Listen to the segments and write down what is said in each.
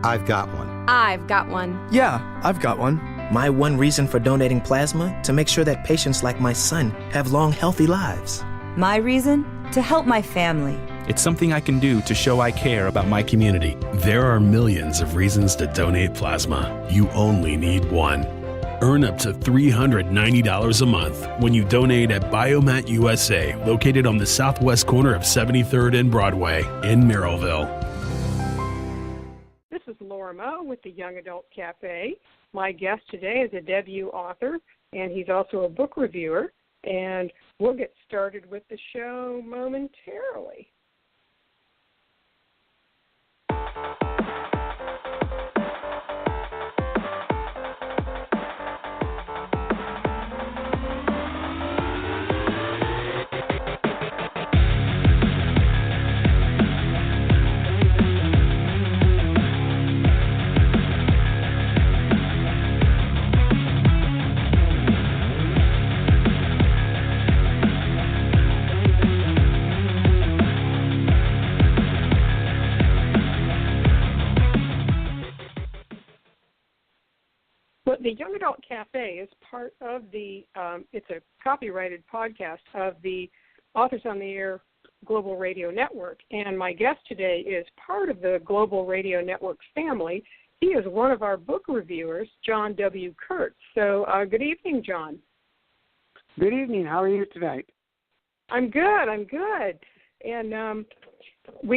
I've got one. I've got one. Yeah, I've got one. My one reason for donating plasma? To make sure that patients like my son have long, healthy lives. My reason? To help my family. It's something I can do to show I care about my community. There are millions of reasons to donate plasma. You only need one. Earn up to $390 a month when you donate at Biomat USA, located on the southwest corner of 73rd and Broadway in Merrillville. This is Laura Moe with the Young Adult Cafe. My guest today is a debut author, and he's also a book reviewer. And we'll get started with the show momentarily. The Young Adult Cafe is part of the, it's a copyrighted podcast of the Authors on the Air Global Radio Network. And my guest today is part of the Global Radio Network family. He is one of our book reviewers, John W. Kurtz. So good evening, John. Good evening. How are you tonight? I'm good. And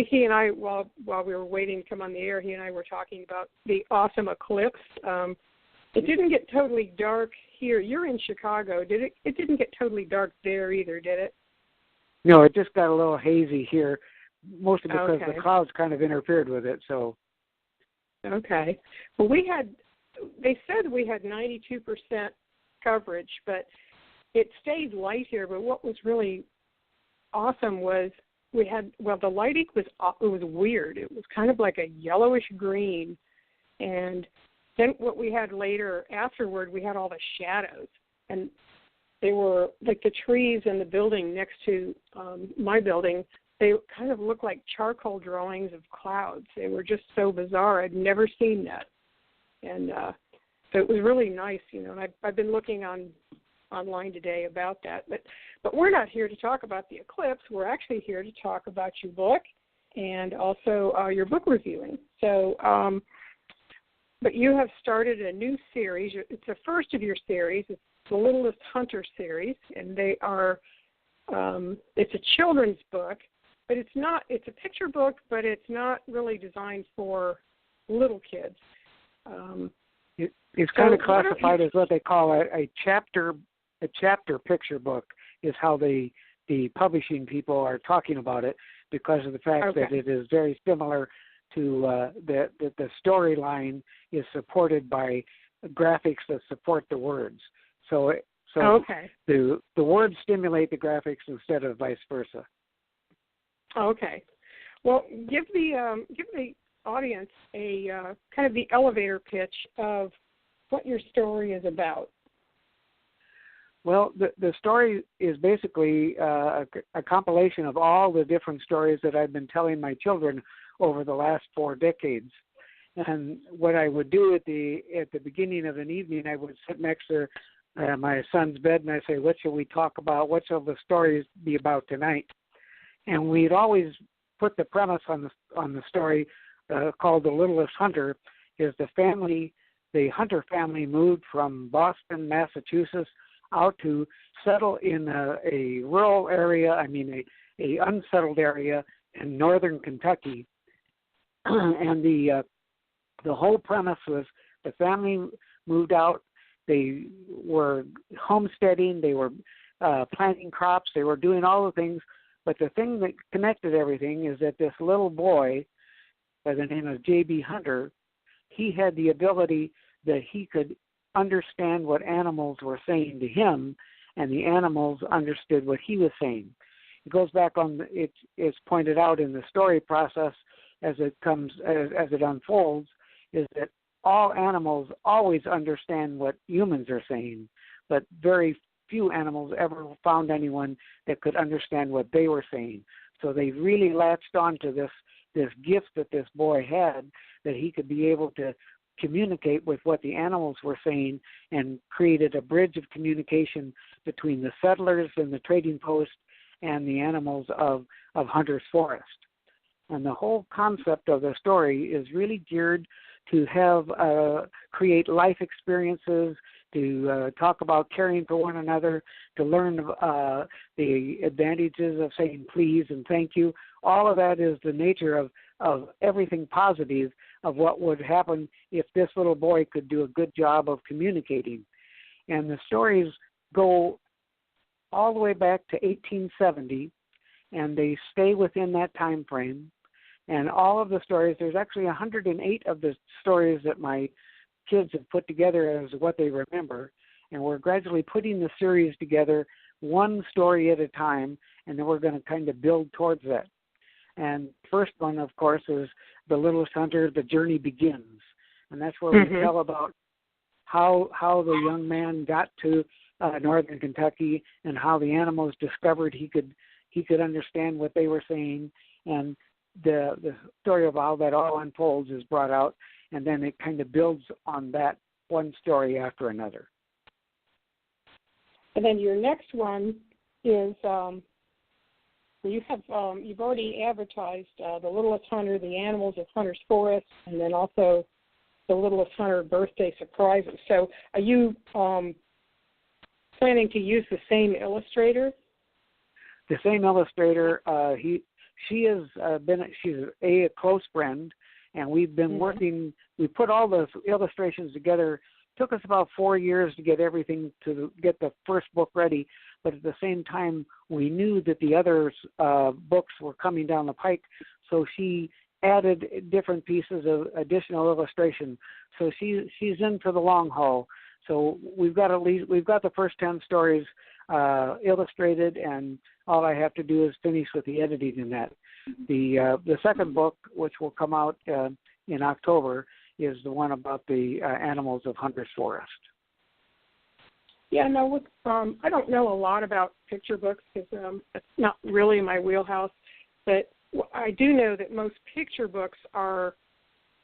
he and I, while we were waiting to come on the air, he and I were talking about the awesome eclipse. It didn't get totally dark here. You're in Chicago. It didn't get totally dark there either, did it? No, it just got a little hazy here, mostly because Okay. the clouds kind of interfered with it. So. Okay. Well, they said we had 92% coverage, but it stayed light here. But what was really awesome was the lighting was weird. It was kind of like a yellowish green, and then what we had later, afterward, we had all the shadows. And they were like the trees in the building next to my building, they kind of looked like charcoal drawings of clouds. They were just so bizarre. I'd never seen that. And so it was really nice, and I've been looking online today about that. But we're not here to talk about the eclipse. We're actually here to talk about your book and also your book reviewing. So, but you have started a new series. It's the first of your series. It's the Littlest Hunter series, and they are. It's a children's book, but it's not. It's a picture book, but it's not really designed for little kids. It's kind of classified as what they call a chapter picture book. Is how the publishing people are talking about it, because of the fact that it is very similar to the storyline is supported by graphics that support the words. So the words stimulate the graphics instead of vice versa. Okay. Well, give the audience a kind of the elevator pitch of what your story is about. Well, the story is basically a compilation of all the different stories that I've been telling my children over the last 4 decades. And what I would do at the beginning of an evening, I would sit next to my son's bed and I say, "What shall we talk about? What shall the stories be about tonight?" And we'd always put the premise on the story called The Littlest Hunter. Is the Hunter family moved from Boston, Massachusetts, out to settle in a rural area. A unsettled area in northern Kentucky. And the whole premise was the family moved out. They were homesteading. They were planting crops. They were doing all the things. But the thing that connected everything is that this little boy, by the name of J.B. Hunter, he had the ability that he could understand what animals were saying to him, and the animals understood what he was saying. It goes back on. It's pointed out in the story process as it unfolds, is that all animals always understand what humans are saying, but very few animals ever found anyone that could understand what they were saying. So they really latched on to this this gift that this boy had, that he could be able to communicate with what the animals were saying, and created a bridge of communication between the settlers and the trading post and the animals of Hunter's Forest. And the whole concept of the story is really geared to have create life experiences, to talk about caring for one another, to learn the advantages of saying please and thank you. All of that is the nature of everything positive of what would happen if this little boy could do a good job of communicating. And the stories go all the way back to 1870, and they stay within that time frame. And all of the stories, there's actually 108 of the stories that my kids have put together as what they remember. And we're gradually putting the series together, one story at a time, and then we're going to kind of build towards that. And first one, of course, is The Littlest Hunter, The Journey Begins. And that's where we tell about how the young man got to northern Kentucky, and how the animals discovered he could understand what they were saying. And the story of how that all unfolds is brought out, and then it kind of builds on that one story after another. And then your next one is you've already advertised The Littlest Hunter, The Animals of Hunter's Forest, and then also The Littlest Hunter Birthday Surprises. So are you planning to use the same illustrator? The same illustrator. She's a close friend, and we've been working. We put all the illustrations together. Took us about 4 years to get everything, to get the first book ready, but at the same time we knew that the other books were coming down the pike, so she added different pieces of additional illustration. So she's in for the long haul. So we've got the first 10 stories illustrated, and all I have to do is finish with the editing in that. The second book, which will come out in October, is the one about the animals of Hunter's Forest. Yeah, no, I don't know a lot about picture books because it's not really my wheelhouse, but I do know that most picture books are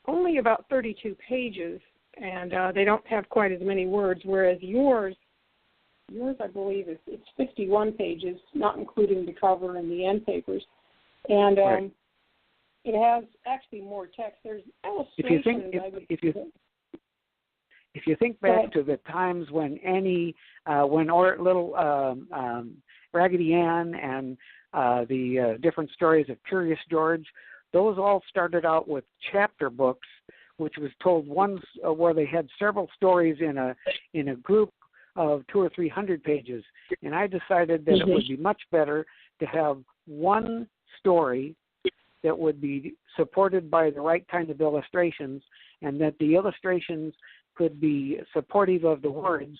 only about 32 pages, and they don't have quite as many words, whereas yours, I believe, it's 51 pages, not including the cover and the end papers. And right. It has actually more text. There's illustrations. If you think back to the times when Annie, little Raggedy Ann, and the different stories of Curious George, those all started out with chapter books, which was told once where they had several stories in a group of 200 or 300 pages. And I decided that it would be much better to have one story that would be supported by the right kind of illustrations, and that the illustrations could be supportive of the words.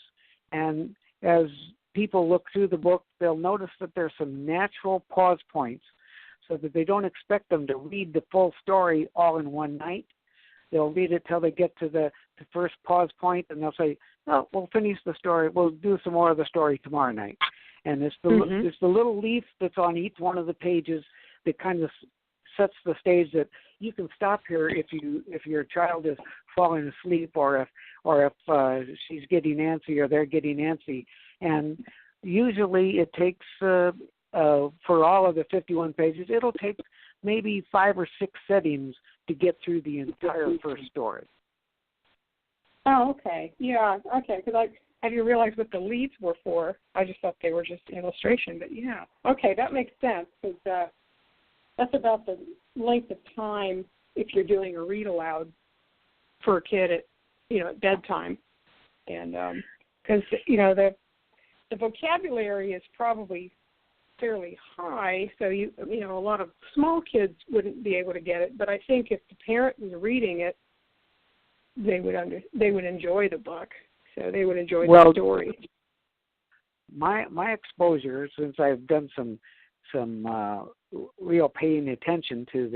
And as people look through the book, they'll notice that there's some natural pause points, so that they don't expect them to read the full story all in one night. They'll read it till they get to the first pause point, and they'll say, "Oh, we'll finish the story. We'll do some more of the story tomorrow night." And it's the little leaf that's on each one of the pages that kind of sets the stage that you can stop here if your child is falling asleep, or if she's getting antsy or they're getting antsy. And usually it takes for all of the 51 pages, it'll take maybe 5 or 6 settings to get through the entire first story. Oh, okay. Yeah, okay. Because I didn't realize what the leads were for. I just thought they were just illustration. But yeah, okay, that makes sense, because that's about the length of time if you're doing a read aloud for a kid at bedtime, and because the vocabulary is probably fairly high, so a lot of small kids wouldn't be able to get it. But I think if the parent was reading it, they would enjoy the book, so they would enjoy the story. My exposure, since I've done some real paying attention to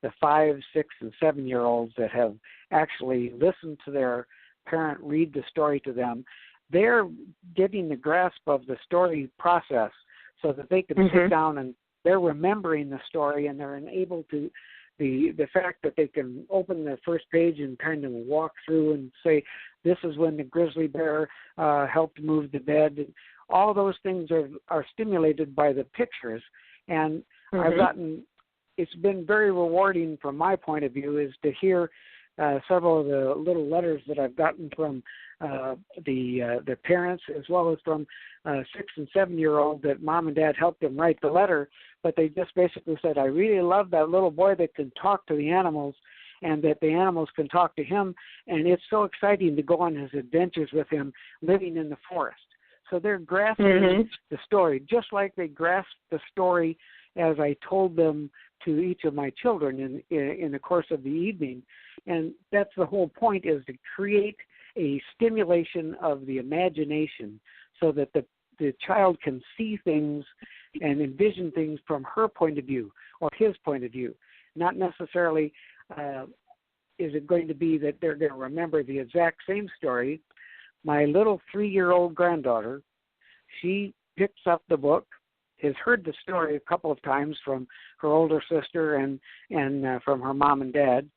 the 5, 6, and 7-year-olds that have actually listened to their parent read the story to them, they're getting the grasp of the story process, so that they can sit down and they're remembering the story, and they're able to the fact that they can open the first page and kind of walk through and say, this is when the grizzly bear helped move the bed. All those things are stimulated by the pictures. And it's been very rewarding from my point of view is to hear several of the little letters that I've gotten from the parents, as well as from 6- and 7-year-old that mom and dad helped them write the letter. But they just basically said, I really love that little boy that can talk to the animals and that the animals can talk to him. And it's so exciting to go on his adventures with him living in the forest. So they're grasping the story, just like they grasped the story as I told them to each of my children in the course of the evening. And that's the whole point, is to create a stimulation of the imagination so that the child can see things and envision things from her point of view or his point of view. Not necessarily is it going to be that they're going to remember the exact same story. My little 3-year-old granddaughter, she picks up the book, has heard the story a couple of times from her older sister and from her mom and dad,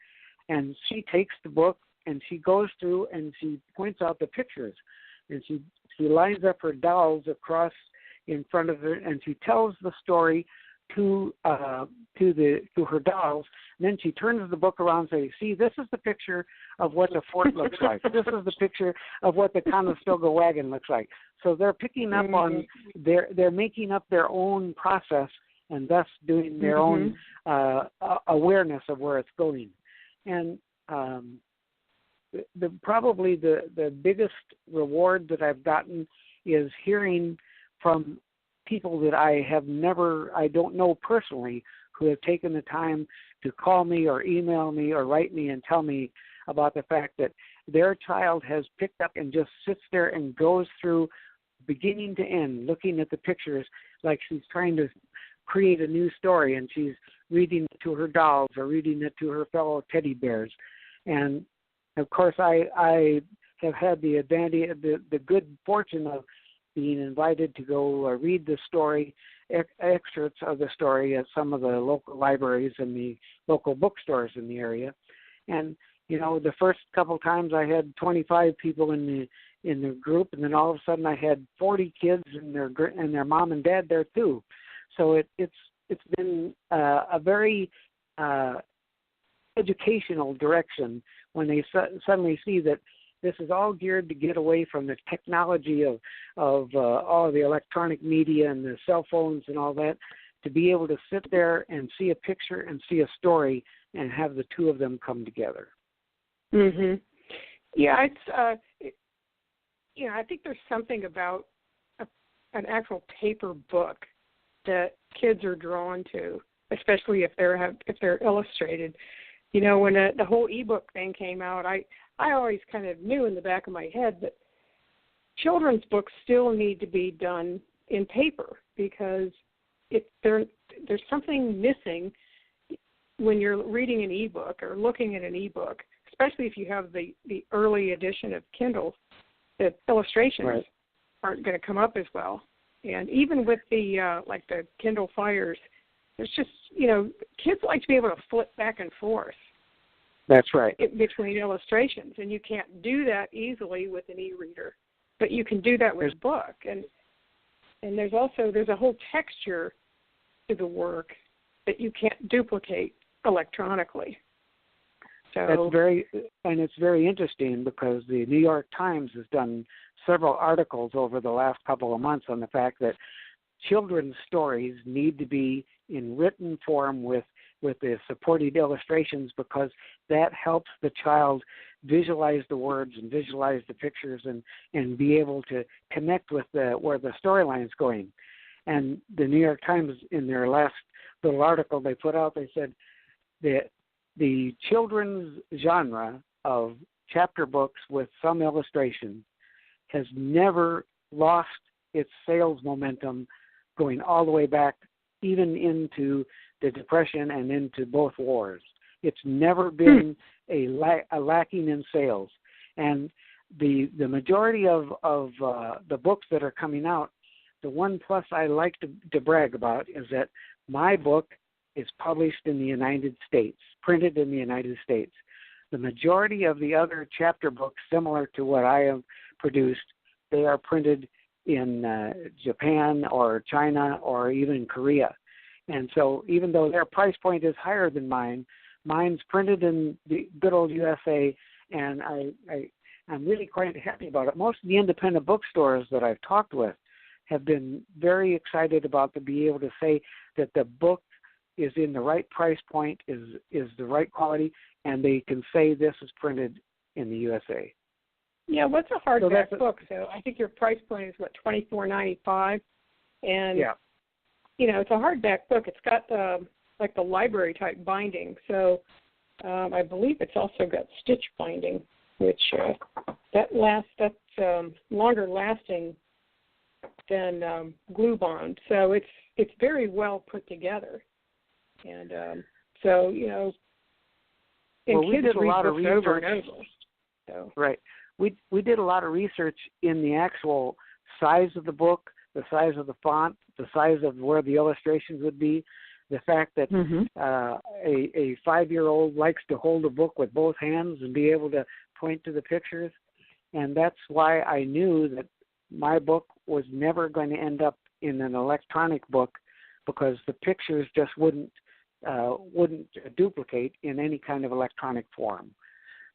and she takes the book and she goes through and she points out the pictures, and she lines up her dolls across in front of her, and she tells the story to her dolls. And then she turns the book around and says, see, this is the picture of what the fort looks like. This is the picture of what the Conestoga wagon looks like. So they're picking up on, they're making up their own process and thus doing their own awareness of where it's going. And probably the biggest reward that I've gotten is hearing from people that I don't know personally, who have taken the time to call me or email me or write me and tell me about the fact that their child has picked up and just sits there and goes through beginning to end, looking at the pictures like she's trying to create a new story, and she's reading it to her dolls or reading it to her fellow teddy bears. And of course, I have had the advantage, the good fortune of being invited to go read the story, excerpts of the story at some of the local libraries and the local bookstores in the area. And, you know, the first couple times I had 25 people in the group, and then all of a sudden I had 40 kids and their mom and dad there too. So it's been a very educational direction when they suddenly see that this is all geared to get away from the technology of all the electronic media and the cell phones and all that, to be able to sit there and see a picture and see a story and have the two of them come together. Yeah, it's I think there's something about an actual paper book that kids are drawn to, especially if they're illustrated. You know, when the whole ebook thing came out, I always kind of knew in the back of my head that children's books still need to be done in paper, because there's something missing when you're reading an ebook or looking at an ebook, especially if you have the early edition of Kindle. The illustrations aren't going to come up as well. And even with the like the Kindle Fires, there's just, kids like to be able to flip back and forth. That's right. Between illustrations, and you can't do that easily with an e-reader, but you can do that with a book. And there's a whole texture to the work that you can't duplicate electronically. So it's very interesting, because the New York Times has done several articles over the last couple of months on the fact that children's stories need to be in written form with the supporting illustrations, because that helps the child visualize the words and visualize the pictures and be able to connect with where the storyline is going. And the New York Times, in their last little article they put out, they said that the children's genre of chapter books with some illustration has never lost its sales momentum, going all the way back even into the Depression and into both wars. It's never been a lacking in sales. And the majority of the books that are coming out, the one plus I like to brag about is that my book is published in the United States, printed in the United States. The majority of the other chapter books, similar to what I have produced, they are printed in Japan or China or even Korea. And so even though their price point is higher than mine, mine's printed in the good old USA, and I'm really quite happy about it. Most of the independent bookstores that I've talked with have been very excited about to be able to say that the book is in the right price point, is the right quality, and they can say this is printed in the USA. Yeah, what's a hardback So book? So I think your price point is what, $24.95, and yeah, it's a hardback book. It's got like the library type binding. So I believe it's also got stitch binding, which that's longer lasting than glue bond. So it's very well put together. And and we kids did a read lot of books over and research. over. So. Right. We did a lot of research in the actual size of the book, the size of the font, the size of where the illustrations would be, the fact that a 5-year-old likes to hold a book with both hands and be able to point to the pictures. And that's why I knew that my book was never going to end up in an electronic book, because the pictures just wouldn't duplicate in any kind of electronic form.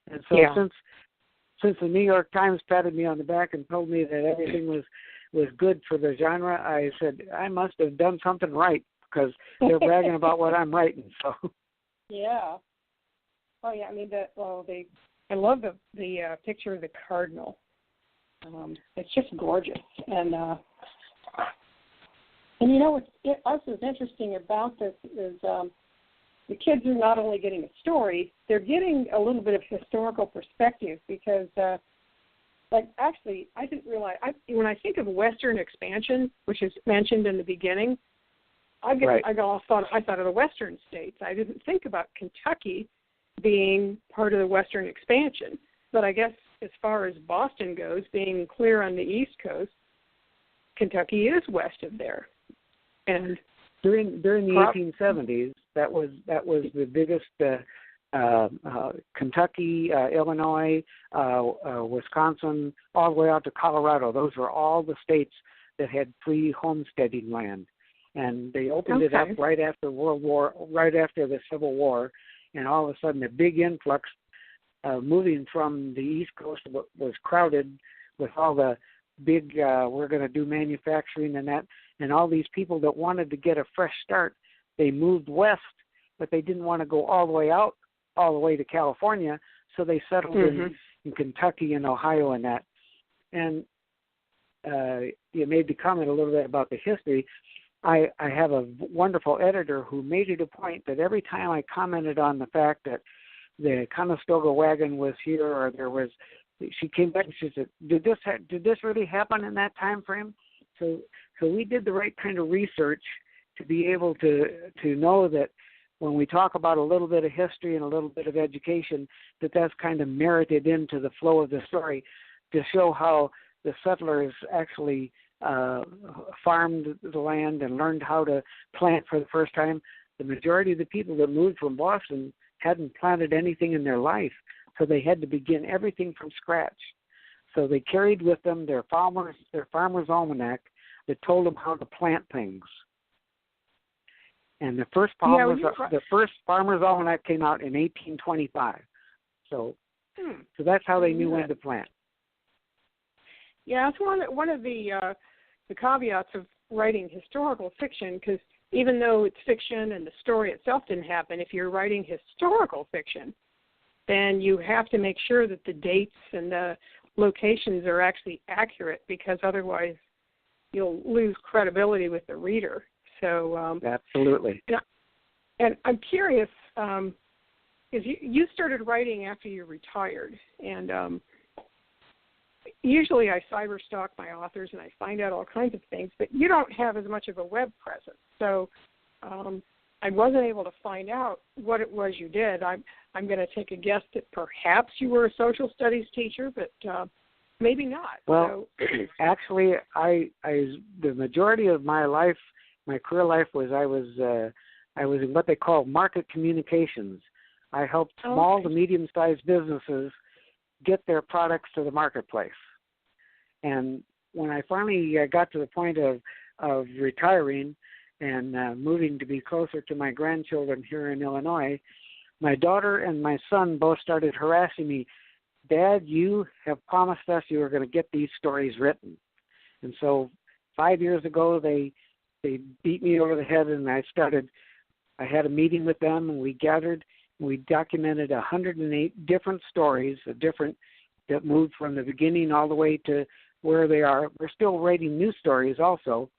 And so since the New York Times patted me on the back and told me that everything was good for the genre, I said I must have done something right, because they're bragging about what I'm writing. So yeah. Oh yeah. I mean I love the picture of the cardinal. It's just gorgeous, and what's also interesting about this is the kids are not only getting a story, they're getting a little bit of historical perspective, because, actually, I didn't realize, when I think of Western expansion, which is mentioned in the beginning, I thought of the Western states. I didn't think about Kentucky being part of the Western expansion. But I guess as far as Boston goes, being clear on the East Coast, Kentucky is west of there. And during the 1870s, that was the biggest. Kentucky, Illinois, Wisconsin, all the way out to Colorado. Those were all the states that had free homesteading land, and they opened it up right after the Civil War, and all of a sudden a big influx. Moving from the East Coast was crowded with all the big. We're going to do manufacturing and that. And all these people that wanted to get a fresh start, they moved west, but they didn't want to go all the way to California, so they settled in Kentucky and Ohio and that. And you made the comment a little bit about the history. I have a wonderful editor who made it a point that every time I commented on the fact that the Conestoga wagon was here, or she came back and she said, "Did this really happen in that time frame?" So we did the right kind of research to be able to know that when we talk about a little bit of history and a little bit of education, that's kind of merited into the flow of the story, to show how the settlers actually farmed the land and learned how to plant for the first time. The majority of the people that moved from Boston hadn't planted anything in their life, so they had to begin everything from scratch. So they carried with them their farmer's almanac that told them how to plant things. And the first farmer's almanac came out in 1825. So that's how they knew when to plant. Yeah, it's one of the caveats of writing historical fiction, because even though it's fiction and the story itself didn't happen, if you're writing historical fiction, then you have to make sure that the dates and the locations are actually accurate, because otherwise you'll lose credibility with the reader. So absolutely. And I'm curious, because you started writing after you retired, and usually I cyberstalk my authors and I find out all kinds of things, but you don't have as much of a web presence. So I wasn't able to find out what it was you did. I'm going to take a guess that perhaps you were a social studies teacher, but maybe not. Well, actually, the majority of my life, my career life, was I was I was in what they call market communications. I helped small to medium-sized businesses get their products to the marketplace. And when I finally got to the point of retiring and moving to be closer to my grandchildren here in Illinois, my daughter and my son both started harassing me. Dad, you have promised us you were going to get these stories written. And so 5 years ago, they beat me over the head, and I had a meeting with them, and we gathered, and we documented 108 different stories, that moved from the beginning all the way to where they are. We're still writing new stories also,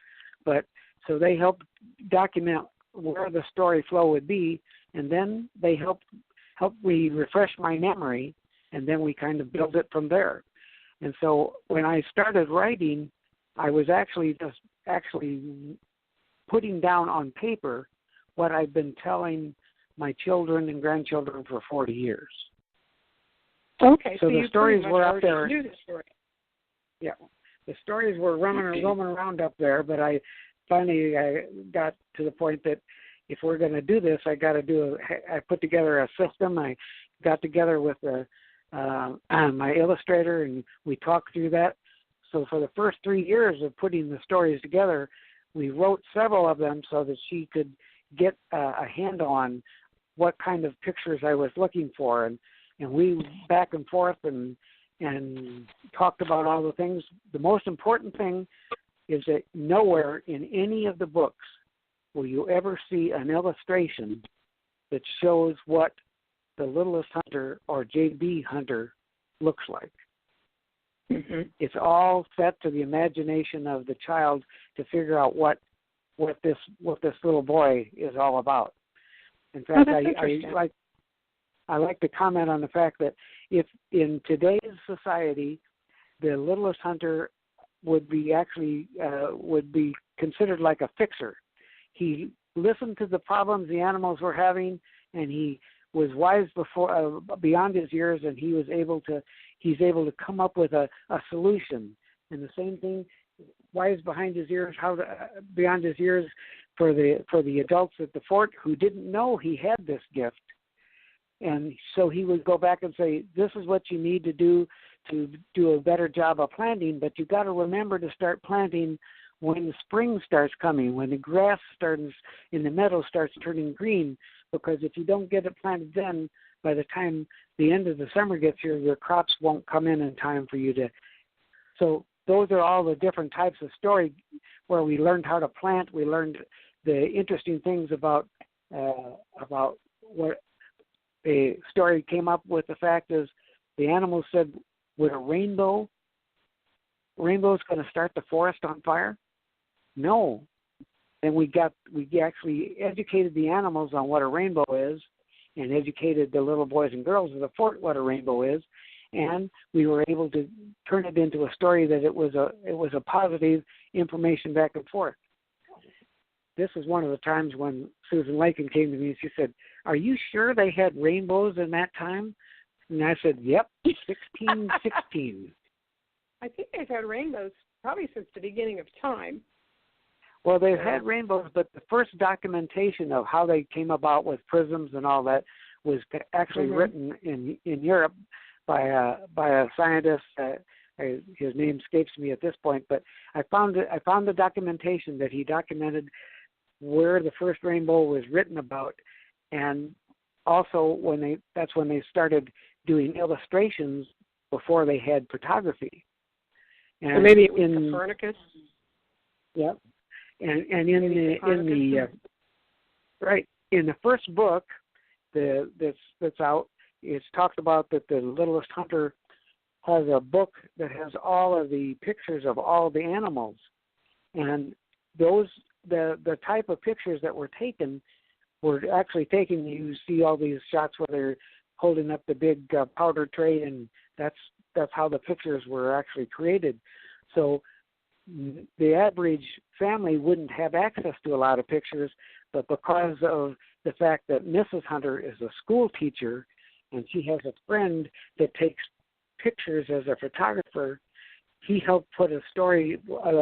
but so they helped document where the story flow would be, and then they helped me refresh my memory, and then we kind of build it from there. And so when I started writing, I was actually putting down on paper what I've been telling my children and grandchildren for 40 years. Okay, so the stories were up there. Knew the story. Yeah, the stories were roaming around up there, but I finally got to the point that if we're going to do this, I put together a system. I got together with my illustrator, and we talked through that. So for the first 3 years of putting the stories together, we wrote several of them so that she could get a handle on what kind of pictures I was looking for. And we back and forth and talked about all the things. The most important thing is that nowhere in any of the books will you ever see an illustration that shows what the Littlest Hunter or J.B. Hunter looks like. Mm-hmm. It's all set to the imagination of the child to figure out what this little boy is all about. In fact, I like to comment on the fact that if in today's society, the Littlest Hunter would be considered like a fixer. He listened to the problems the animals were having, and he was wise beyond his years, and he's able to come up with a solution. And the same thing, wise beyond his years for the adults at the fort who didn't know he had this gift. And so he would go back and say, this is what you need to do a better job of planting, but you've got to remember to start planting when the spring starts coming, when the grass in the meadow starts turning green, because if you don't get it planted then, by the time the end of the summer gets here, your crops won't come in time for you to. So those are all the different types of story where we learned how to plant. We learned the interesting things about what the story came up with. The fact is, the animals said, would a rainbow's going to start the forest on fire? No. And we actually educated the animals on what a rainbow is, and educated the little boys and girls of the fort what a rainbow is, and we were able to turn it into a story that it was a positive information back and forth. This is one of the times when Susan Lakin came to me and she said, "Are you sure they had rainbows in that time?" And I said, "Yep, 1616." I think they've had rainbows probably since the beginning of time. Well, they've had rainbows, but the first documentation of how they came about with prisms and all that was actually written in Europe by a scientist. His name escapes me at this point, but I found the documentation that he documented where the first rainbow was written about, and also that's when they started doing illustrations before they had photography. And so maybe it was Copernicus. Yeah. And in the first book that's out, it's talked about that the Littlest Hunter has a book that has all of the pictures of all the animals, and the type of pictures that were taken were actually taken. You see all these shots where they're holding up the big powder tray, and that's how the pictures were actually created. So the average family wouldn't have access to a lot of pictures, but because of the fact that Mrs. Hunter is a school teacher and she has a friend that takes pictures as a photographer, he helped put a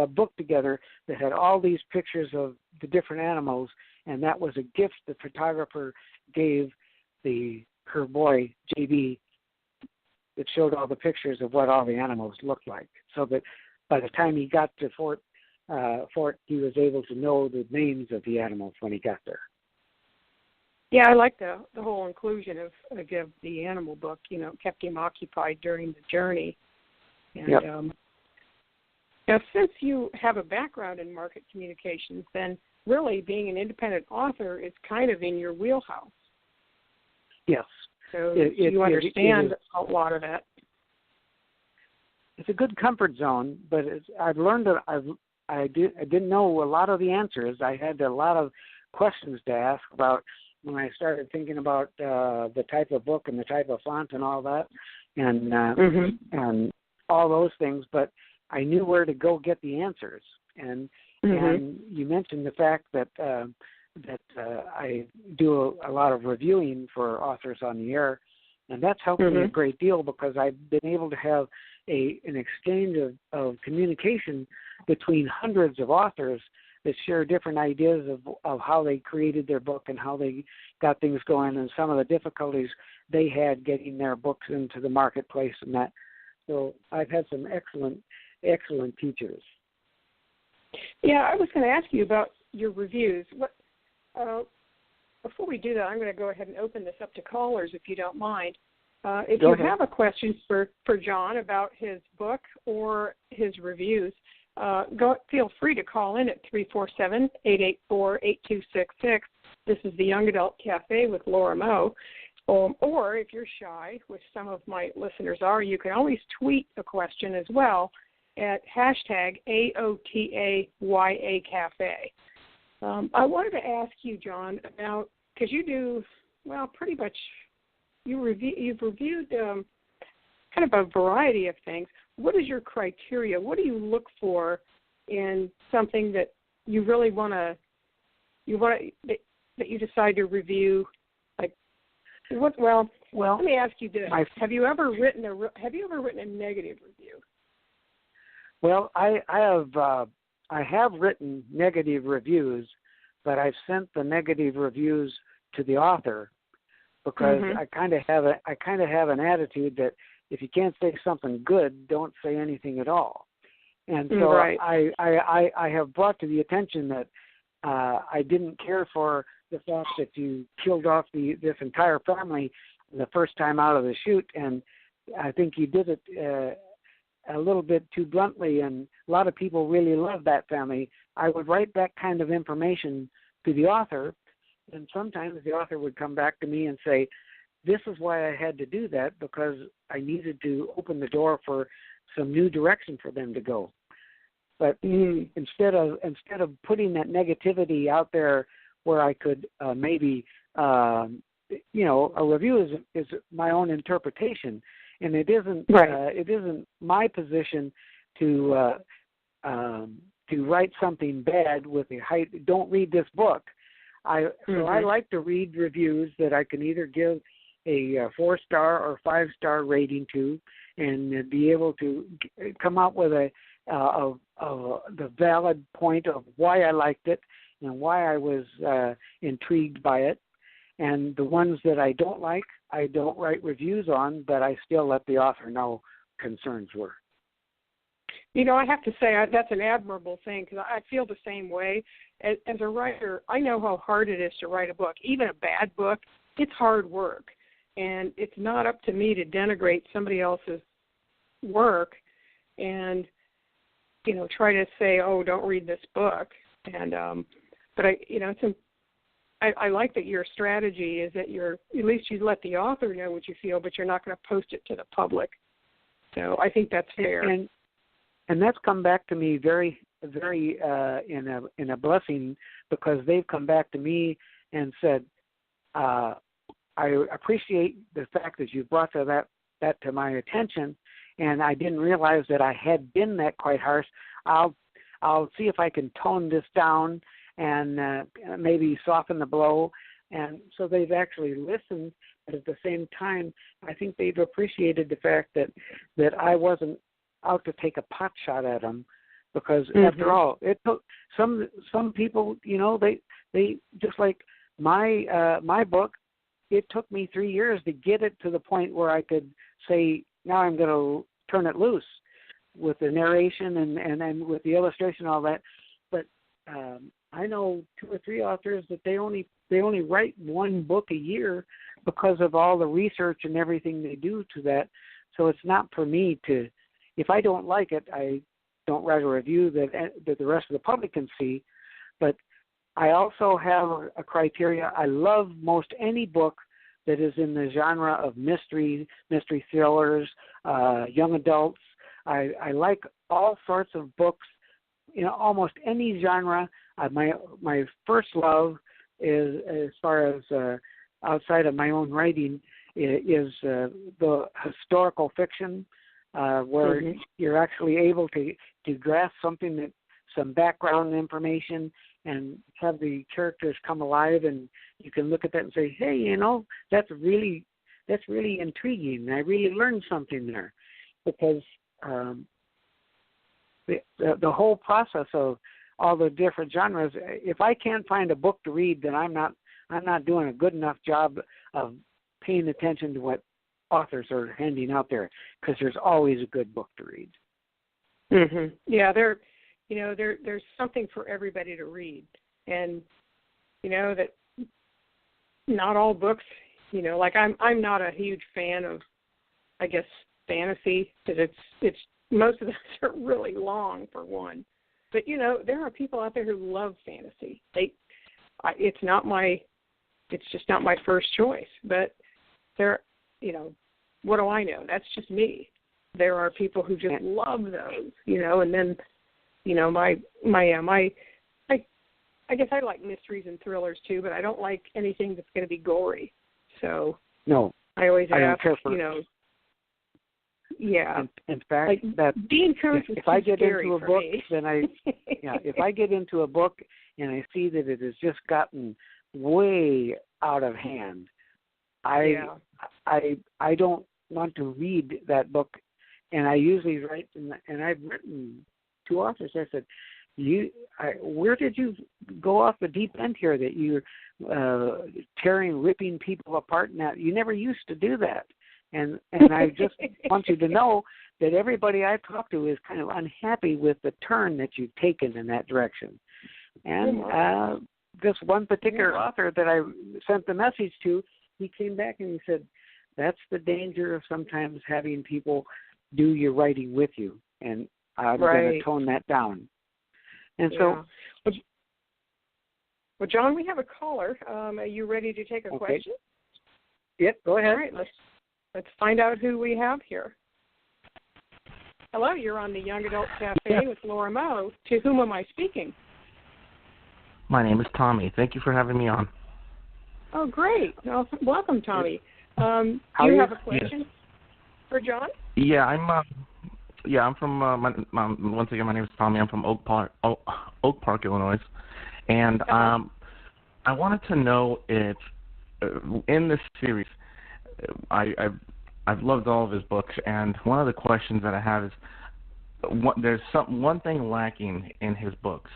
book together that had all these pictures of the different animals and that was a gift the photographer gave her boy JB. That showed all the pictures of what all the animals looked like, so that by the time he got to Fort, he was able to know the names of the animals when he got there. Yeah, I like the whole inclusion of the animal book. Kept him occupied during the journey. And yep. Now, since you have a background in market communications, then really being an independent author is kind of in your wheelhouse. Yes. So you understand a lot of that. It's a good comfort zone, but I've learned that I didn't know a lot of the answers. I had a lot of questions to ask about when I started thinking about the type of book and the type of font and all that, and all those things. But I knew where to go get the answers. And you mentioned the fact that I do a lot of reviewing for authors on the air, and that's helped me a great deal because I've been able to have an exchange of communication between hundreds of authors that share different ideas of how they created their book and how they got things going and some of the difficulties they had getting their books into the marketplace and that. So I've had some excellent teachers. Yeah, I was going to ask you about your reviews. Before we do that, I'm going to go ahead and open this up to callers, if you don't mind. If you have a question for John about his book or his reviews, feel free to call in at 347-884-8266. This is the Young Adult Cafe with Laura Moe. Or if you're shy, which some of my listeners are, you can always tweet a question as well at hashtag AOTAYA Cafe. I wanted to ask you, John, about, because you do, well, pretty much, you've reviewed kind of a variety of things. What is your criteria? What do you look for in something that you really that you decide to review? Like, what? Well, let me ask you this: Have you ever written a negative review? Well, I have written negative reviews, but I've sent the negative reviews to the author because I kind of have an attitude that if you can't say something good, don't say anything at all. And so I have brought to the attention that I didn't care for the fact that you killed off this entire family the first time out of the chute, and I think you did it a little bit too bluntly, and a lot of people really love that family. I would write that kind of information to the author, and sometimes the author would come back to me and say, this is why I had to do that, because I needed to open the door for some new direction for them to go. But instead of putting that negativity out there where I could maybe, a review is my own interpretation, and it isn't my position to write something bad with the height. Don't read this book. So I like to read reviews that I can either give a 4-star or 5-star rating to, and be able to come up with the valid point of why I liked it and why I was intrigued by it. And the ones that I don't like, I don't write reviews on, but I still let the author know concerns were. I have to say that's an admirable thing, because I feel the same way. As a writer, I know how hard it is to write a book. Even a bad book, it's hard work. And it's not up to me to denigrate somebody else's work and, try to say, oh, don't read this book. And but I like that your strategy is that at least you let the author know what you feel, but you're not going to post it to the public. So I think that's fair. And that's come back to me very, very in a blessing, because they've come back to me and said, I appreciate the fact that you brought that to my attention, and I didn't realize that I had been that quite harsh. I'll see if I can tone this down and maybe soften the blow. And so they've actually listened, but at the same time, I think they've appreciated the fact that I wasn't out to take a pot shot at them, because after all, it took some people, they They just like my book. It took me 3 years to get it to the point where I could say, now I'm going to turn it loose with the narration and with the illustration and all that. But I know 2 or 3 authors that they only write one book a year because of all the research and everything they do to that. So it's not for me to, if I don't like it, I don't write a review that the rest of the public can see. But I also have a criteria. I love most any book that is in the genre of mystery thrillers, young adults. I like all sorts of books, almost any genre. My first love is, as far as outside of my own writing, is the historical fiction, where you're actually able to grasp some background information and have the characters come alive, and you can look at that and say, hey, that's really intriguing. I really learned something there, because the whole process of all the different genres, if I can't find a book to read, then I'm not doing a good enough job of paying attention to what authors are handing out there, because there's always a good book to read. Mm-hmm. Yeah, there's something for everybody to read, and that not all books, like I'm not a huge fan of, I guess, fantasy, because it's most of those are really long for one. But there are people out there who love fantasy. It's just not my first choice. But what do I know? That's just me. There are people who just love those, and then, I guess I like mysteries and thrillers too, but I don't like anything that's going to be gory. So no, I always ask, yeah. In fact, like, that Dean Koontz was if I get scary into a for book, me. then if I get into a book and I see that it has just gotten way out of hand, I don't want to read that book, and I usually write, and I've written to authors. I said, where did you go off the deep end here that you're ripping people apart? Now, you never used to do that. And I just want you to know that everybody I've talked to is kind of unhappy with the turn that you've taken in that direction. And this one particular author that I sent the message to, he came back and he said, that's the danger of sometimes having people do your writing with you. And I'm going to tone that down. And so... Well, John, we have a caller. Are you ready to take a question? Yep, go ahead. All right, let's find out who we have here. Hello, you're on the Young Adult Cafe with Laura Moe. To whom am I speaking? My name is Tommy. Thank you for having me on. Oh, great. Well, welcome, Tommy. Do you have a question for John? Yeah, I'm from. Once again, my name is Tommy. I'm from Oak Park, Illinois, and I wanted to know if in this series, I've loved all of his books, and one of the questions that I have is, there's one thing lacking in his books,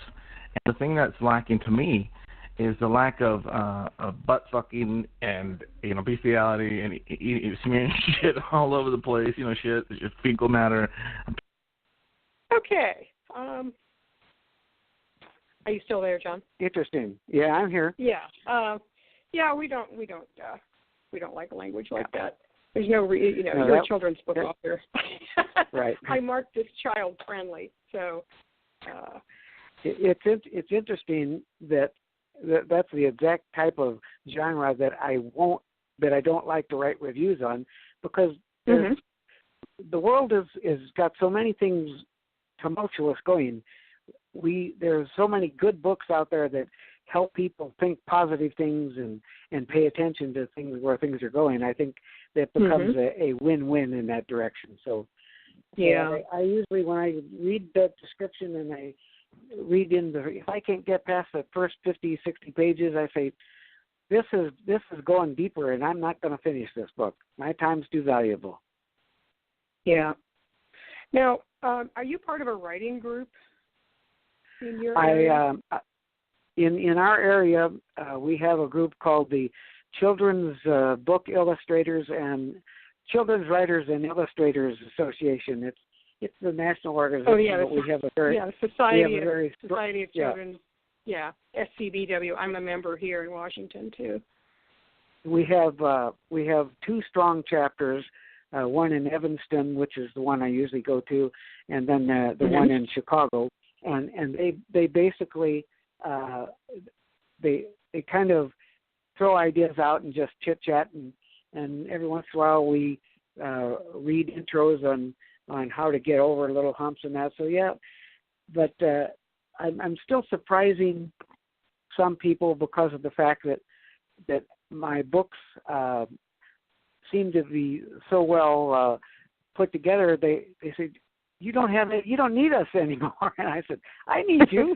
and the thing that's lacking to me is the lack of butt fucking and bestiality and smearing shit all over the place, shit, fecal matter. Okay. Are you still there, John? Interesting. Yeah, I'm here. Yeah. We don't like language like that. There's no you're a children's book author. Right. I marked this child friendly, so. It's interesting that that's the exact type of genre that I don't like to write reviews on, because the world is got so many things tumultuous going. There's so many good books out there that help people think positive things and pay attention to things where things are going. I think that becomes a win-win in that direction. So I usually, when I read the description and I read if I can't get past the first 50, 60 pages, I say, this is going deeper, and I'm not going to finish this book. My time's too valuable. Yeah. Now, are you part of a writing group in your area? in our area, we have a group called the Children's Book Illustrators and Children's Writers and Illustrators Association. It's the national organization. Oh yeah, but we have a very Society of yeah. Children. Yeah, SCBW. I'm a member here in Washington too. We have 2 strong chapters, one in Evanston, which is the one I usually go to, and then the one in Chicago, and they basically they kind of throw ideas out and just chit chat, and every once in a while we read intros on how to get over little humps and that. So yeah, but I'm still surprising some people because of the fact that my books seem to be so well put together. They say, you don't need us anymore, and I said, I need you.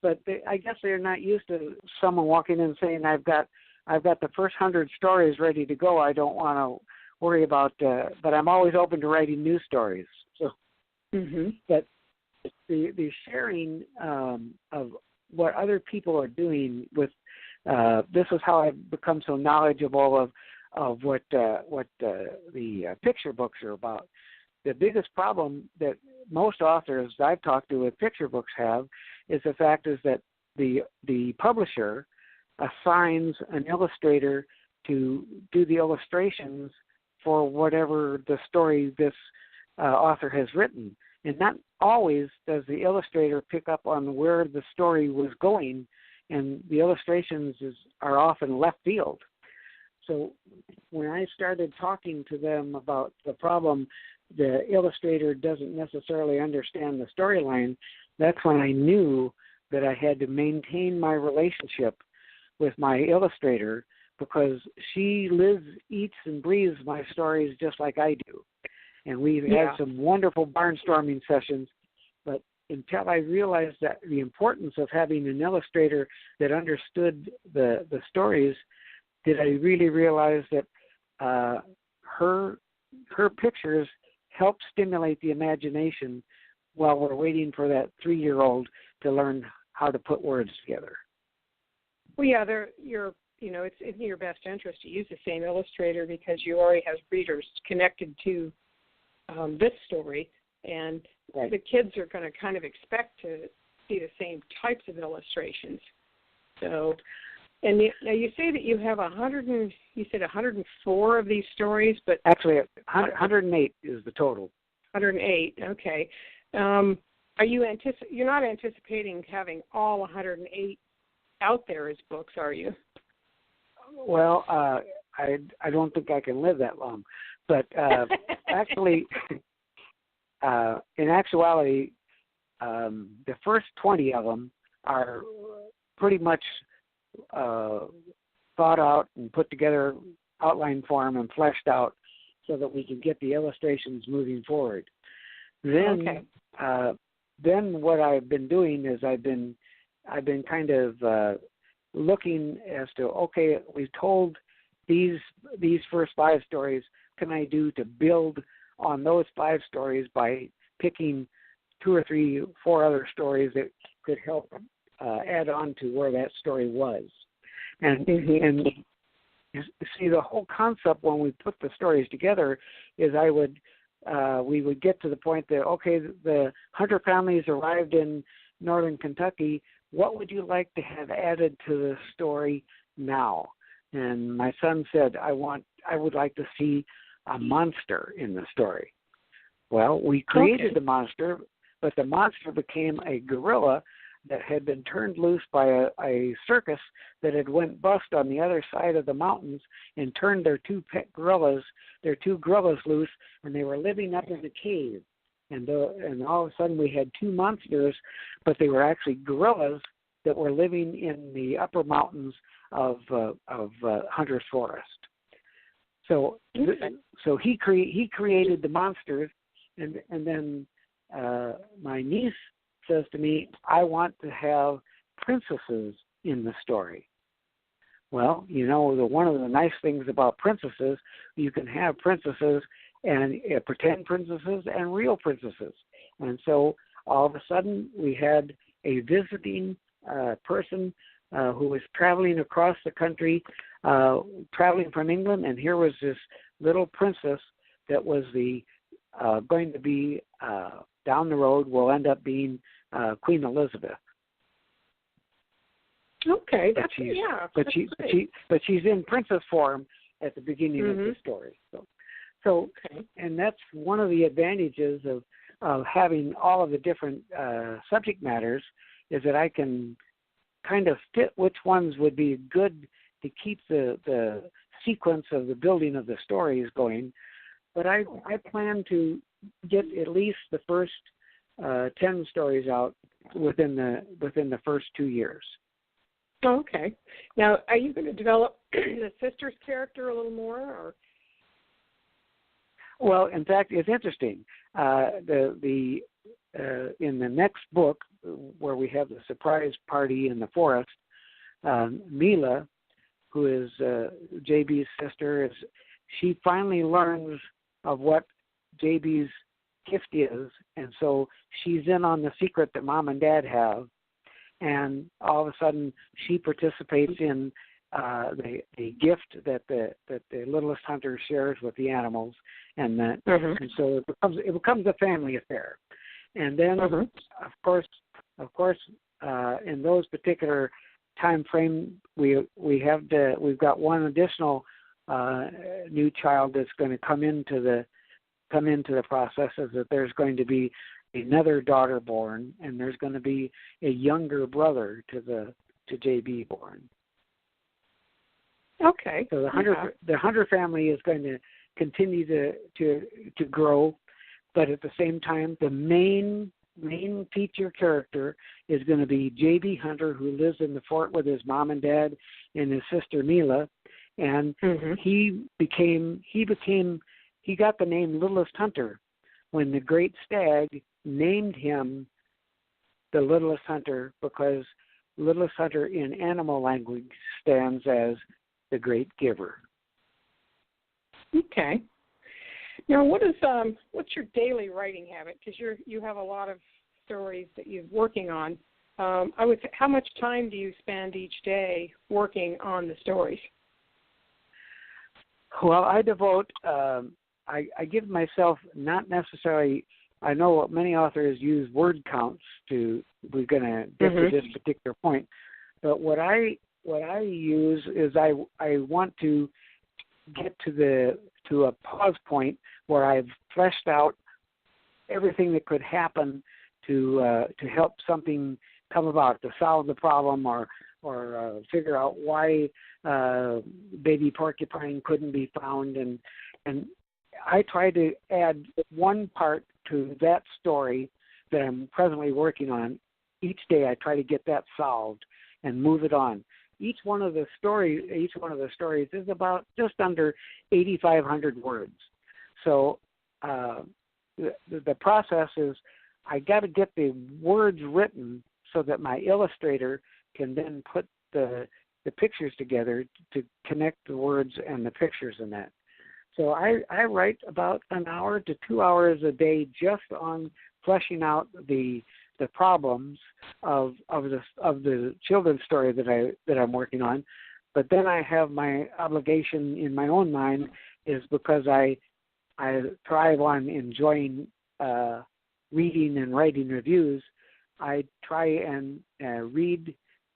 But I guess they're not used to someone walking in and saying, I've got the first 100 stories ready to go. I don't want to worry about, but I'm always open to writing new stories. So, but the sharing of what other people are doing with this is how I've become so knowledgeable of what the picture books are about. The biggest problem that most authors I've talked to with picture books have is the fact is that the publisher assigns an illustrator to do the illustrations for whatever the story this author has written. And not always does the illustrator pick up on where the story was going, and the illustrations are often left field. So when I started talking to them about the problem, the illustrator doesn't necessarily understand the storyline, that's when I knew that I had to maintain my relationship with my illustrator, because she lives, eats, and breathes my stories just like I do. And we've had some wonderful barnstorming sessions, but until I realized that the importance of having an illustrator that understood the stories, did I really realize that her pictures help stimulate the imagination while we're waiting for that 3-year-old to learn how to put words together. Well, yeah, it's in your best interest to use the same illustrator because you already have readers connected to this story, and the kids are going to kind of expect to see the same types of illustrations. So, and now you say that you have 104 of these stories, but actually 108 is the total. 108, okay. You're not anticipating having all 108 out there as books, are you? Well, I don't think I can live that long. But actually, in actuality, the first 20 of them are pretty much thought out and put together, outline form and fleshed out, so that we can get the illustrations moving forward. Then, then what I've been doing is I've been kind of looking as to, okay, we've told these first 5 stories. Can I do to build on those 5 stories by picking 2 or 3, 4 other stories that could help add on to where that story was? And you see, the whole concept when we put the stories together is we would get to the point that, okay, the Hunter families arrived in northern Kentucky. What would you like to have added to the story now? And my son said, I would like to see a monster in the story. Well, we created the monster, but the monster became a gorilla that had been turned loose by a circus that had went bust on the other side of the mountains and turned their 2 pet gorillas, loose, and they were living up in a cave. And all of a sudden we had 2 monsters, but they were actually gorillas that were living in the upper mountains of Hunter's Forest. So he created the monsters, and then my niece says to me, I want to have princesses in the story. Well, one of the nice things about princesses, you can have princesses and pretend princesses and real princesses. And so all of a sudden we had a visiting person who was traveling across the country, traveling from England, and here was this little princess that was going to be down the road will end up being Queen Elizabeth. Okay, but she's in princess form at the beginning of the story. So, and that's one of the advantages of having all of the different subject matters, is that I can kind of fit which ones would be good to keep the sequence of the building of the stories going. But I plan to get at least the first 10 stories out within the first 2 years. Oh, okay. Now, are you going to develop the sister's character a little more, or? Well, in fact, it's interesting. In the next book, where we have the surprise party in the forest, Mila, who is JB's sister, she finally learns of what JB's gift is, and so she's in on the secret that Mom and Dad have. And all of a sudden, she participates in the gift that the littlest hunter shares with the animals, and so it becomes a family affair. And then, of course, in those particular time frame, we've got one additional new child that's going to come into the process. Is that there's going to be another daughter born, and there's going to be a younger brother to JB born. Okay. So the Hunter family is going to continue to grow, but at the same time, the main feature character is going to be JB Hunter, who lives in the fort with his mom and dad and his sister Mila, and he got the name Littlest Hunter when the Great Stag named him the Littlest Hunter, because Littlest Hunter in animal language stands as the Great Giver. Okay. Now, what's your daily writing habit? Because you have a lot of stories that you're working on. How much time do you spend each day working on the stories? Well, I devote. I give myself not necessarily. I know many authors use word counts we're going to get to this particular point, but what I use is I want to get to a pause point where I've fleshed out everything that could happen to help something come about, to solve the problem or figure out why baby porcupine couldn't be found, and I try to add one part to that story that I'm presently working on. Each day I try to get that solved and move it on. Each one of the stories is about just under 8,500 words. So the process is I got to get the words written so that my illustrator can then put the pictures together to connect the words and the pictures in that. So I write about an hour to 2 hours a day just on fleshing out the problems of the children's story that I'm working on. But then I have my obligation in my own mind is because I thrive on enjoying reading and writing reviews. I try and read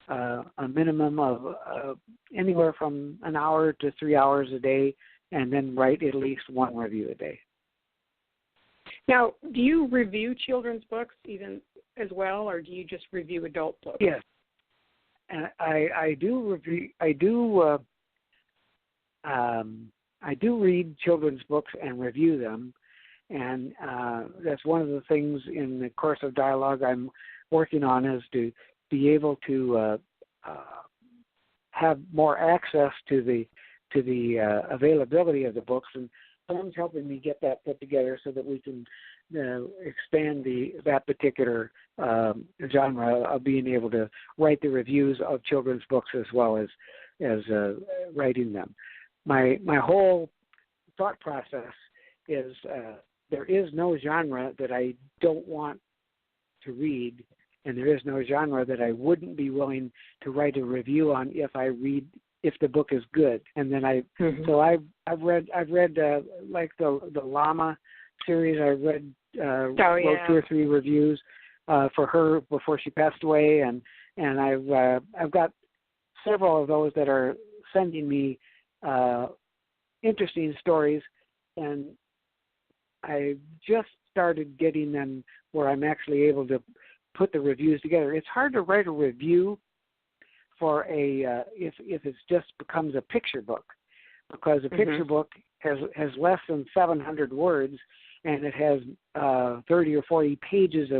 a minimum of anywhere from an hour to 3 hours a day, and then write at least one review a day. Now, do you review children's books even as well, or do you just review adult books? Yes, and I do review. I do read children's books and review them, and that's one of the things in the course of dialogue I'm working on, is to be able to have more access to the availability of the books, and someone's helping me get that put together so that we can expand that particular genre of being able to write the reviews of children's books as well as writing them. My whole thought process is there is no genre that I don't want to read, and there is no genre that I wouldn't be willing to write a review on if the book is good. And then I've read like the Llama series. I read wrote 2 or 3 reviews for her before she passed away, and I've got several of those that are sending me interesting stories, and I just started getting them where I'm actually able to put the reviews together. It's hard to write a review for a if it just becomes a picture book, because a picture book has less than 700 words, and it has 30 or 40 pages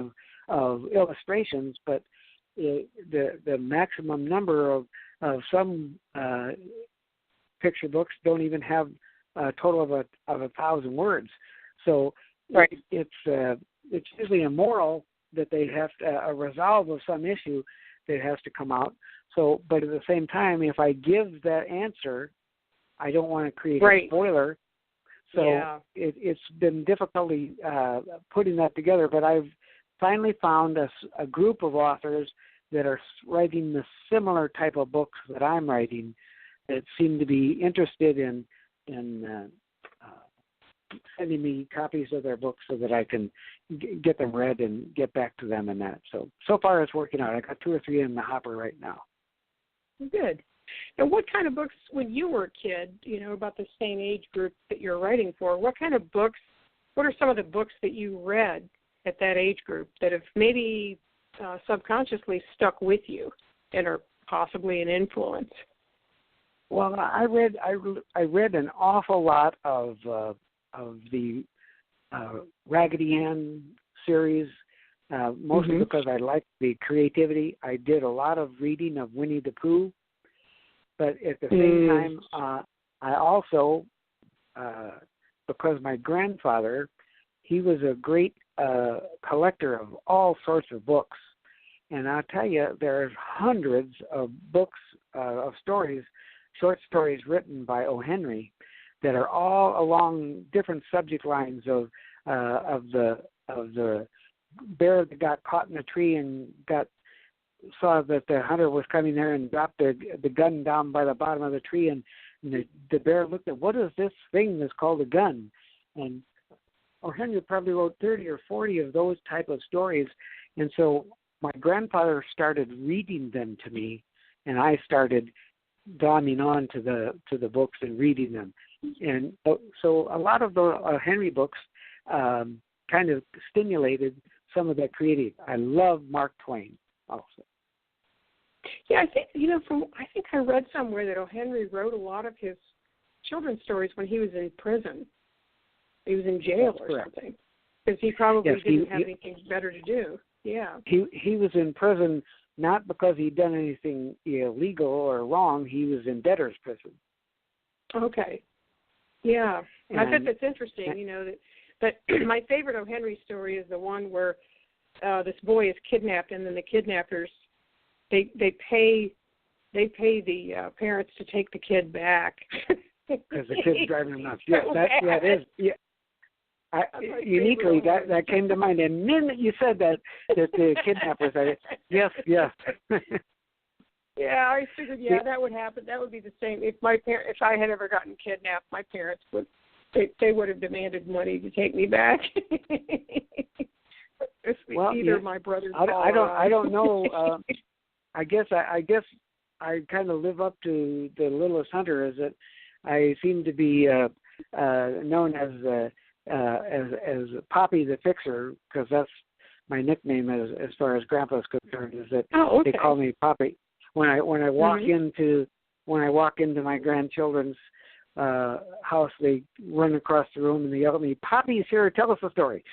of illustrations, but the maximum number of some picture books don't even have a total of 1,000 words. So it's usually a moral that they have a resolve of some issue that has to come out. So, but at the same time, if I give that answer, I don't want to create a spoiler. So it's been difficulty putting that together. But I've finally found a group of authors that are writing the similar type of books that I'm writing, that seem to be interested in sending me copies of their books so that I can get them read and get back to them and that. So far it's working out. I got 2 or 3 in the hopper right now. Good. And what kind of books, when you were a kid, about the same age group that you're writing for, what are some of the books that you read at that age group that have maybe subconsciously stuck with you and are possibly an influence? Well, I read an awful lot of the Raggedy Ann series, mostly because I liked the creativity. I did a lot of reading of Winnie the Pooh, but at the same time, I also, because my grandfather, he was a great collector of all sorts of books, and I'll tell you, there's hundreds of books of stories, short stories written by O. Henry, that are all along different subject lines of the bear that got caught in a tree and saw that the hunter was coming there and dropped the gun down by the bottom of the tree, and the bear looked at, what is this thing that's called a gun? And O. Henry probably wrote 30 or 40 of those type of stories, and so my grandfather started reading them to me, and I started glomming on to the books and reading them. And so a lot of the Henry books kind of stimulated some of that creative. I love Mark Twain also. Yeah, I think I think I read somewhere that O. Henry wrote a lot of his children's stories when he was in prison. He was in jail or something, because he probably didn't have anything better to do. Yeah. He was in prison not because he'd done anything illegal or wrong. He was in debtor's prison. Okay. Yeah. And I think that's interesting, that my favorite O. Henry story is the one where this boy is kidnapped, and then the kidnappers, they pay the parents to take the kid back. Because the kid's driving him nuts. Yes, that is. Yeah. Uniquely, that came to mind. And the minute you said that the kidnappers, yes. Yeah, I figured, that would happen. That would be the same. If I had ever gotten kidnapped, my parents would have demanded money to take me back. Either my brother's I don't know. I guess I kind of live up to the Littlest Hunter, is that I seem to be known as Poppy the Fixer, because that's my nickname as far as Grandpa's concerned. Is that they call me Poppy when I walk into my grandchildren's house. They run across the room and they yell at me, "Poppy's here! Tell us a story."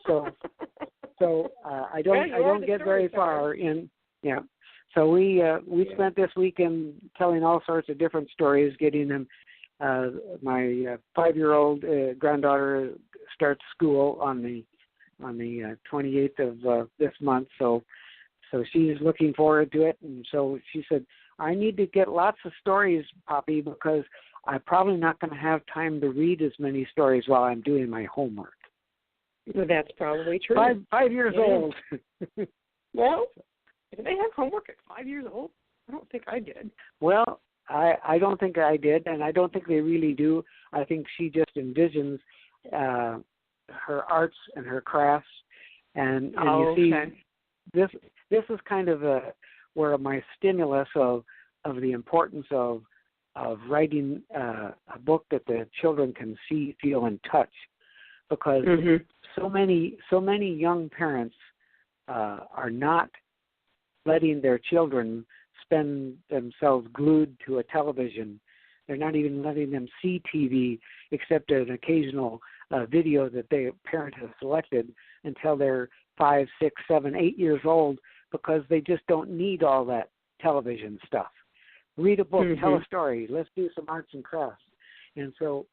so I don't get very far in. Yeah. So we spent this weekend telling all sorts of different stories, getting them. My 5-year-old granddaughter starts school on the 28th of this month, so she's looking forward to it. And so she said, "I need to get lots of stories, Poppy, because I'm probably not going to have time to read as many stories while I'm doing my homework." Well, that's probably true. 5 years old. Well, did they have homework at 5 years old? I don't think I did. Well, I don't think I did, and I don't think they really do. I think she just envisions her arts and her crafts, and you see, this is kind of where my stimulus of the importance of writing a book that the children can see, feel, and touch, because so many young parents are not letting their children spend themselves glued to a television. They're not even letting them see TV except an occasional video that their parent has selected until they're 5, 6, 7, 8 years old, because they just don't need all that television stuff. Read a book, tell a story, let's do some arts and crafts. And so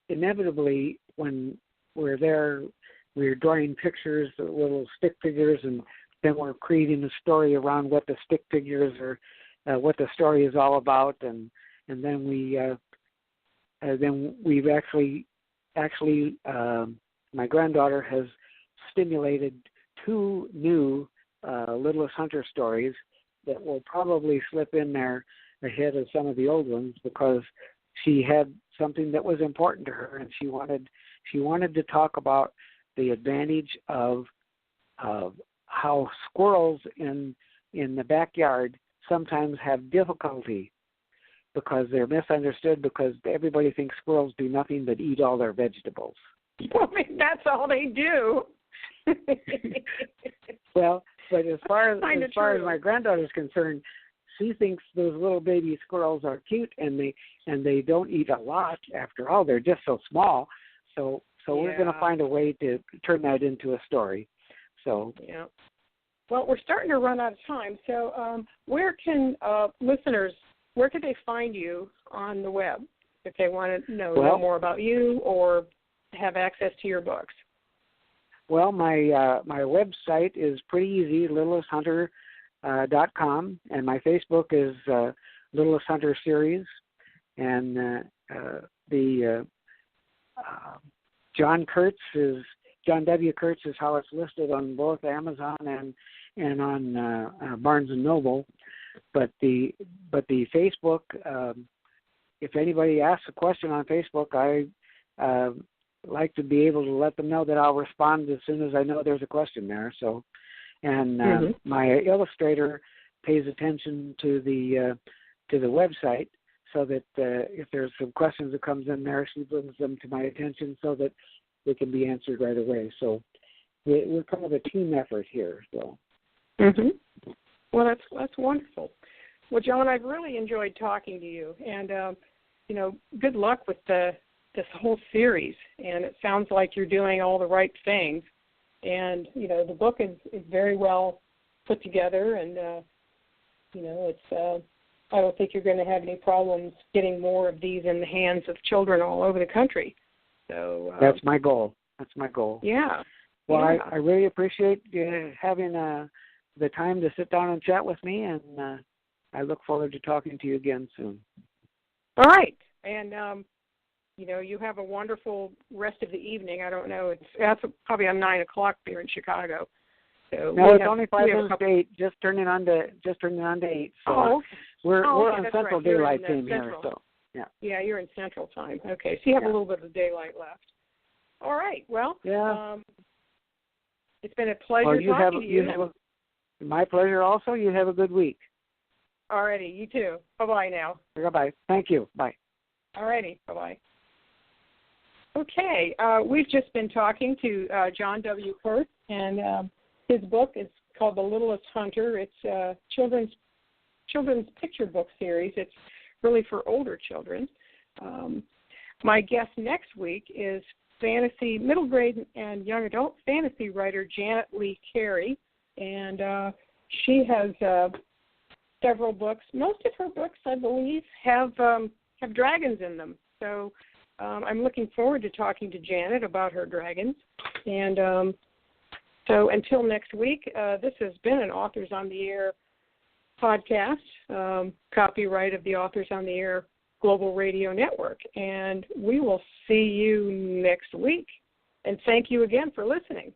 inevitably when we're there, we're drawing pictures, little stick figures, and then we're creating a story around what the stick figures are, what the story is all about, and then we've actually my granddaughter has stimulated 2 new Littlest Hunter stories that will probably slip in there ahead of some of the old ones, because she had something that was important to her, and she wanted to talk about the advantage of how squirrels in the backyard sometimes have difficulty because they're misunderstood, because everybody thinks squirrels do nothing but eat all their vegetables. Well, I mean, that's all they do. Well, but as far as my granddaughter's concerned, she thinks those little baby squirrels are cute, and they don't eat a lot. After all, they're just so small. So we're going to find a way to turn that into a story. So yeah. Well, we're starting to run out of time. So where can listeners, where can they find you on the web if they want to know more about you or have access to your books? Well, my website is pretty easy, littlesthunter.com, and my Facebook is Littlest Hunter Series, and the John W. Kurtz is how it's listed on both Amazon and on Barnes and Noble. But the Facebook, if anybody asks a question on Facebook, I like to be able to let them know that I'll respond as soon as I know there's a question there. So, and my illustrator pays attention to the website, so that if there's some questions that comes in there, she brings them to my attention so that they can be answered right away. So we're kind of a team effort here. So. Well, that's wonderful. Well, John, I've really enjoyed talking to you, and good luck with this whole series. And it sounds like you're doing all the right things. And the book is very well put together, and it's. I don't think you're going to have any problems getting more of these in the hands of children all over the country. So that's my goal. Yeah. Well, yeah. I really appreciate having the time to sit down and chat with me, and I look forward to talking to you again soon. All right. And, you have a wonderful rest of the evening. I don't know. That's probably on 9 o'clock here in Chicago. So no, it's only 5 minutes to 8. Just turning on to 8. So we're on Central Daylight Time here. So yeah, you're in Central Time. Okay, so you have a little bit of daylight left. All right. Well, it's been a pleasure talking to you. My pleasure. Also, you have a good week. All righty. You too. Bye-bye now. Bye-bye. Thank you. Bye. All righty. Bye-bye. Okay. We've just been talking to John W. Kurtz, and his book is called The Littlest Hunter. It's a children's picture book series. It's really for older children. My guest next week is middle grade and young adult fantasy writer Janet Lee Carey, and she has several books. Most of her books, I believe, have dragons in them. So I'm looking forward to talking to Janet about her dragons. And so until next week, this has been an Authors on the Air podcast, copyright of the Authors on the Air Global Radio Network. And we will see you next week. And thank you again for listening.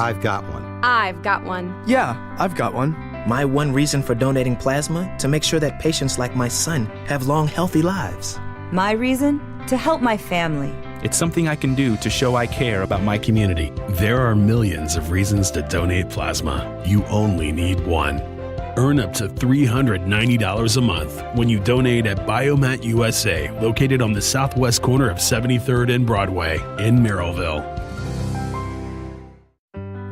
I've got one. I've got one. Yeah, I've got one. My one reason for donating plasma, to make sure that patients like my son have long, healthy lives. My reason? To help my family. It's something I can do to show I care about my community. There are millions of reasons to donate plasma. You only need one. Earn up to $390 a month when you donate at Biomat USA, located on the southwest corner of 73rd and Broadway in Merrillville.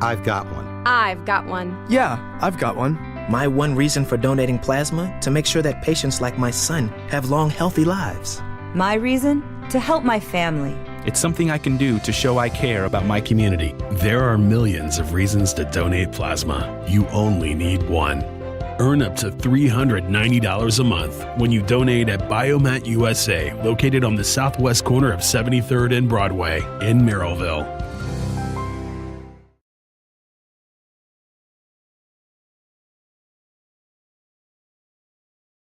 I've got one. I've got one. Yeah, I've got one. My one reason for donating plasma, to make sure that patients like my son have long, healthy lives. My reason? To help my family. It's something I can do to show I care about my community. There are millions of reasons to donate plasma. You only need one. Earn up to $390 a month when you donate at Biomat USA, located on the southwest corner of 73rd and Broadway in Merrillville.